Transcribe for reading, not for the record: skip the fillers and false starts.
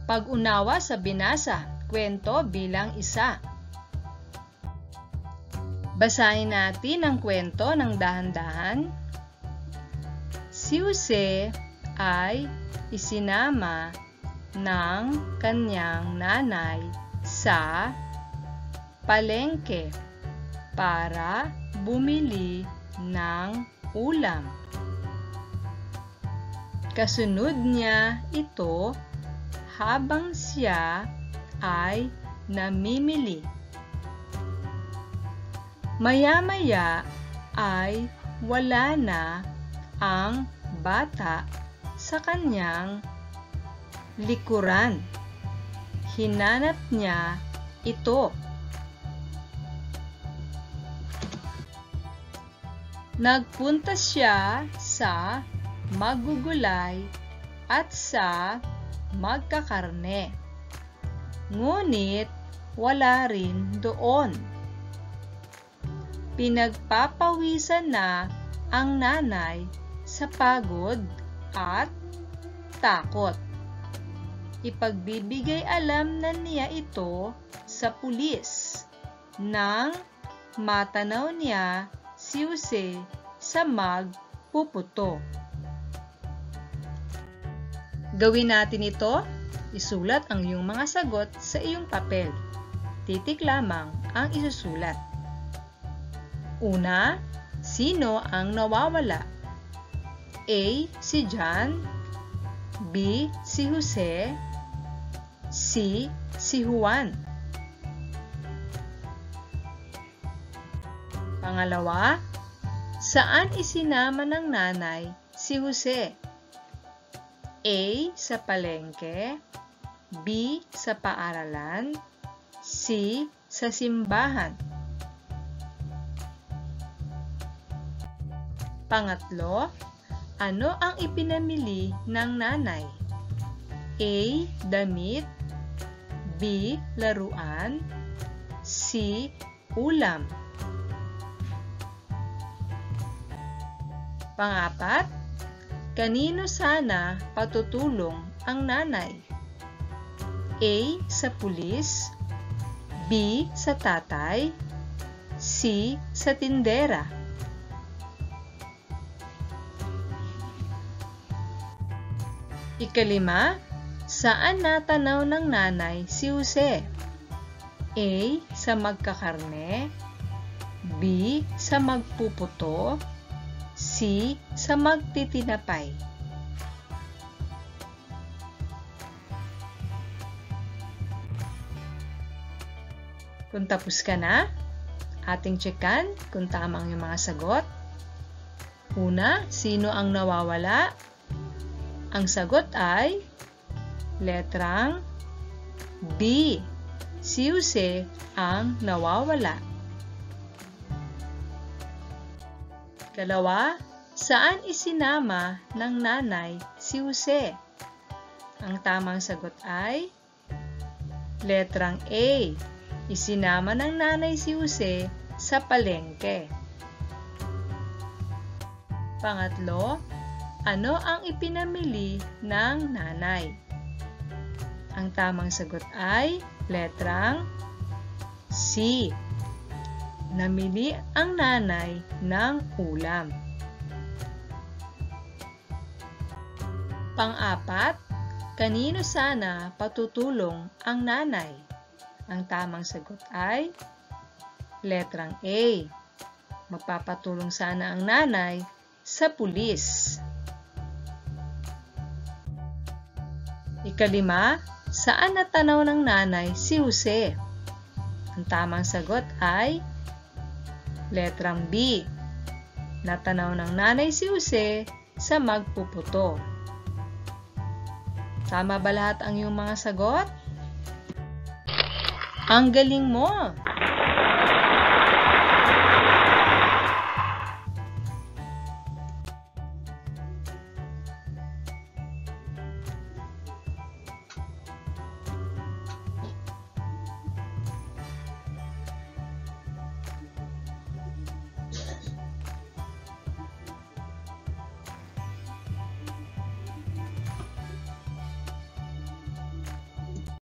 Pag-unawa sa binasa, kwento bilang isa. Basahin natin ang kwento ng dahan-dahan. Si Jose ay isinama ng kanyang nanay sa palengke para bumili ng ulam. Kasunod niya ito habang siya ay namimili. Maya-maya ay wala na ang bata sa kanyang likuran. Hinanap niya ito. Nagpunta siya sa magugulay at sa magkakarne. Ngunit wala rin doon. Pinagpapawisan na ang nanay sa pagod at takot. Ipagbibigay alam na niya ito sa pulis nang matanaw niya si Jose sa magpuputo. Gawin natin ito. Isulat ang iyong mga sagot sa iyong papel. Titik lamang ang isusulat. Una, sino ang nawawala? A. Si John. B. Si Jose. C. Si Juan. Pangalawa, saan isinama ng nanay si Jose? A. Sa palengke. B. Sa paaralan. C. Sa simbahan. Pangatlo, ano ang ipinamili ng nanay? A. Damit. B. Laruan. C. Ulam. Pangapat, kanino sana patutulong ang nanay? A. Sa pulis. B. Sa tatay. C. Sa tindera. Ikalima, saan natanaw ng nanay si Jose? A. Sa magkakarne. B. Sa magpuputo. C. Sa magtitinapay. Kung tapos ka na, ating tsekan kung tama ang iyong mga sagot. Una, sino ang nawawala? Ang sagot ay letrang B. Si Jose ang nawawala. Kalawa, saan isinama ng nanay si Jose? Ang tamang sagot ay letrang A. Isinama ng nanay si Jose sa palengke. Pangatlo, ano ang ipinamili ng nanay? Ang tamang sagot ay letrang C. Namili ang nanay ng ulam. Pang-apat, kanino sana patutulong ang nanay? Ang tamang sagot ay letrang A. Magpapatulong sana ang nanay sa pulis. Ikalima, saan natanaw ng nanay si Jose? Ang tamang sagot ay letrang B. Natanaw ng nanay si Jose sa magpuputo. Tama ba lahat ang iyong mga sagot? Ang galing mo!